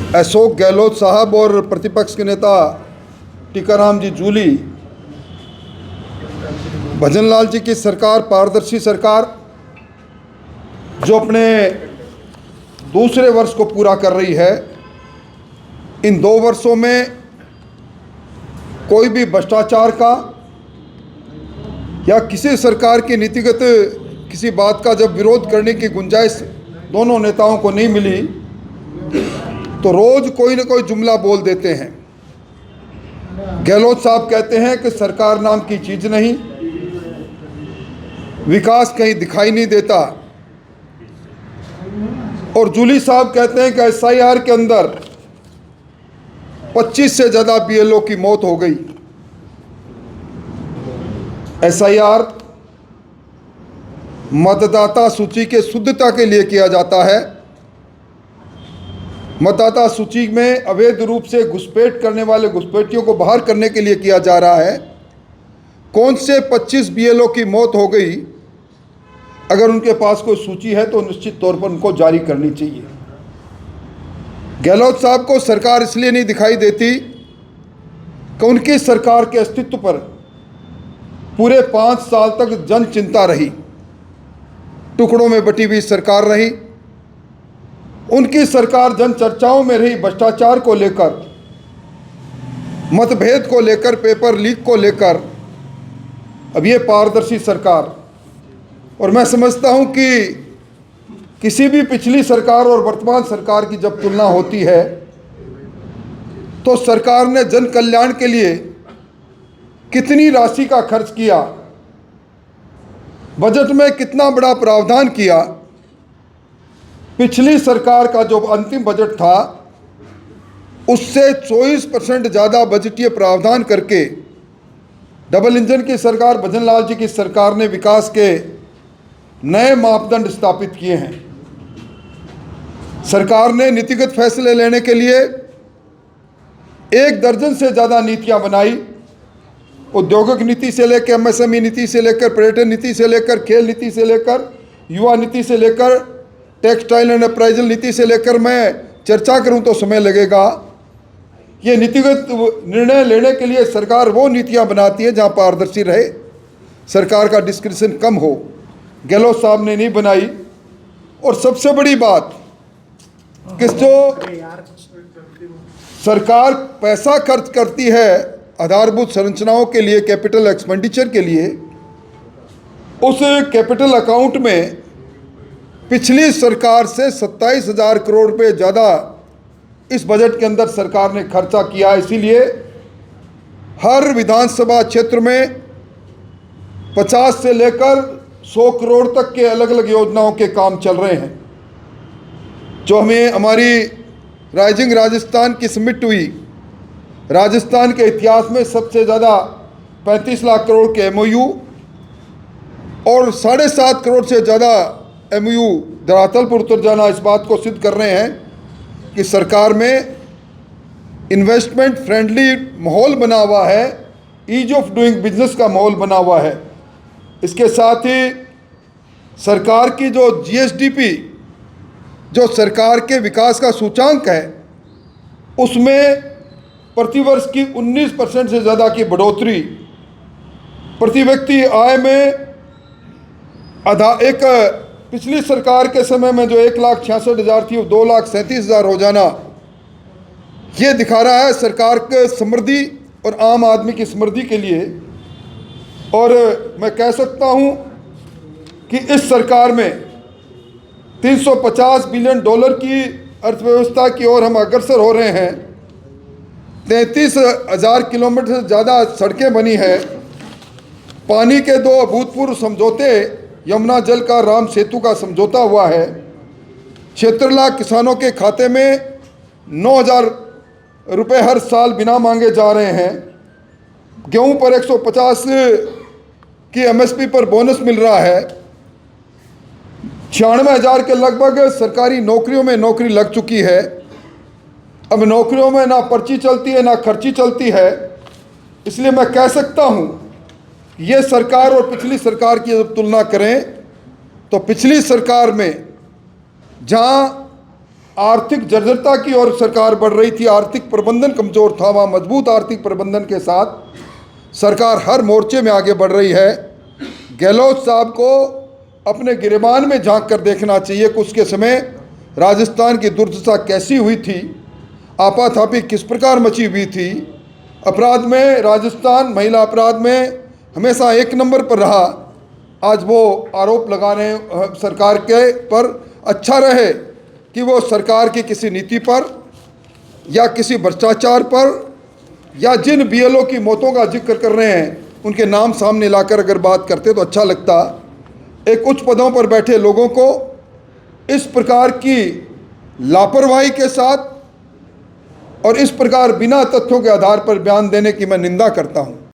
अशोक गहलोत साहब और प्रतिपक्ष के नेता टीकाराम जी जूली, भजनलाल जी की सरकार, पारदर्शी सरकार जो अपने दूसरे वर्ष को पूरा कर रही है, इन 2 वर्षों में कोई भी भ्रष्टाचार का या किसी सरकार की नीतिगत किसी बात का जब विरोध करने की गुंजाइश दोनों नेताओं को नहीं मिली तो रोज कोई न कोई जुमला बोल देते हैं। गहलोत साहब कहते हैं कि सरकार नाम की चीज नहीं, विकास कहीं दिखाई नहीं देता, और जूली साहब कहते हैं कि एसआईआर के अंदर 25 से ज़्यादा बीएलओ की मौत हो गई। एसआईआर मतदाता सूची के शुद्धता के लिए किया जाता है। मतदाता सूची में अवैध रूप से घुसपैठ करने वाले घुसपैठियों को बाहर करने के लिए किया जा रहा है। कौन से 25 बीएलओ की मौत हो गई, अगर उनके पास कोई सूची है तो निश्चित तौर पर उनको जारी करनी चाहिए। गहलोत साहब को सरकार इसलिए नहीं दिखाई देती कि उनकी सरकार के अस्तित्व पर पूरे 5 साल तक जन चिंता रही, टुकड़ों में बटी हुई सरकार रही। उनकी सरकार जन चर्चाओं में रही, भ्रष्टाचार को लेकर, मतभेद को लेकर, पेपर लीक को लेकर। अब ये पारदर्शी सरकार, और मैं समझता हूं कि किसी भी पिछली सरकार और वर्तमान सरकार की जब तुलना होती है तो सरकार ने जन कल्याण के लिए कितनी राशि का खर्च किया, बजट में कितना बड़ा प्रावधान किया। पिछली सरकार का जो अंतिम बजट था उससे 24% ज़्यादा बजटीय प्रावधान करके डबल इंजन की सरकार, भजनलाल जी की सरकार ने विकास के नए मापदंड स्थापित किए हैं। सरकार ने नीतिगत फैसले लेने के लिए 1 दर्जन से ज़्यादा नीतियां बनाई। औद्योगिक नीति से लेकर, एमएसएमई नीति से लेकर, पर्यटन नीति से लेकर, खेल नीति से लेकर, युवा नीति से लेकर, टेक्सटाइल एंड अप्राइजल नीति से लेकर, मैं चर्चा करूं तो समय लगेगा। ये नीतिगत निर्णय लेने के लिए सरकार वो नीतियां बनाती है जहां पारदर्शी रहे, सरकार का डिस्क्रिप्शन कम हो। गहलोत साहब ने नहीं बनाई। और सबसे बड़ी बात कि जो सरकार पैसा खर्च करती है आधारभूत संरचनाओं के लिए, कैपिटल एक्सपेंडिचर के लिए, उस कैपिटल अकाउंट में पिछली सरकार से 27,000 करोड़ रुपये ज़्यादा इस बजट के अंदर सरकार ने खर्चा किया। इसीलिए हर विधानसभा क्षेत्र में 50 से लेकर 100 करोड़ तक के अलग अलग योजनाओं के काम चल रहे हैं। जो हमें हमारी राइजिंग राजस्थान की समिट हुई, राजस्थान के इतिहास में सबसे ज़्यादा 35 लाख करोड़ के एमओयू और 7.5 करोड़ से ज़्यादा एमओयू धरातल पर उतर जाना इस बात को सिद्ध कर रहे हैं कि सरकार में इन्वेस्टमेंट फ्रेंडली माहौल बना हुआ है, ईज ऑफ डूइंग बिजनेस का माहौल बना हुआ है। इसके साथ ही सरकार की जो जीएसडीपी, जो सरकार के विकास का सूचांक है, उसमें प्रतिवर्ष की 19% से ज़्यादा की बढ़ोतरी, प्रति व्यक्ति आय में एक पिछली सरकार के समय में जो 1,66,000 थी वो 2,37,000 हो जाना, ये दिखा रहा है सरकार के समृद्धि और आम आदमी की समृद्धि के लिए। और मैं कह सकता हूँ कि इस सरकार में $350 बिलियन की अर्थव्यवस्था की ओर हम अग्रसर हो रहे हैं। 33,000 किलोमीटर से ज़्यादा सड़कें बनी हैं। पानी के 2 अभूतपूर्व समझौते, यमुना जल का, राम सेतु का समझौता हुआ है। 76 लाख किसानों के खाते में 9,000 रुपये हर साल बिना मांगे जा रहे हैं। गेहूं पर 150 की एमएसपी पर बोनस मिल रहा है। 96,000 के लगभग सरकारी नौकरियों में नौकरी लग चुकी है। अब नौकरियों में ना पर्ची चलती है ना खर्ची चलती है। इसलिए मैं कह सकता हूँ ये सरकार और पिछली सरकार की जब तुलना करें तो पिछली सरकार में जहाँ आर्थिक जर्जरता की ओर सरकार बढ़ रही थी, आर्थिक प्रबंधन कमज़ोर था, वहाँ मजबूत आर्थिक प्रबंधन के साथ सरकार हर मोर्चे में आगे बढ़ रही है। गहलोत साहब को अपने गिरेबान में झांक कर देखना चाहिए कि उसके समय राजस्थान की दुर्दशा कैसी हुई थी, आपाधापी किस प्रकार मची हुई थी। अपराध में राजस्थान महिला अपराध में हमेशा एक नंबर पर रहा। आज वो आरोप लगाने सरकार के पर, अच्छा रहे कि वो सरकार की किसी नीति पर या किसी भ्रष्टाचार पर या जिन बीएलओ की मौतों का जिक्र कर रहे हैं उनके नाम सामने लाकर अगर बात करते तो अच्छा लगता। एक उच्च पदों पर बैठे लोगों को इस प्रकार की लापरवाही के साथ और इस प्रकार बिना तथ्यों के आधार पर बयान देने की मैं निंदा करता हूं।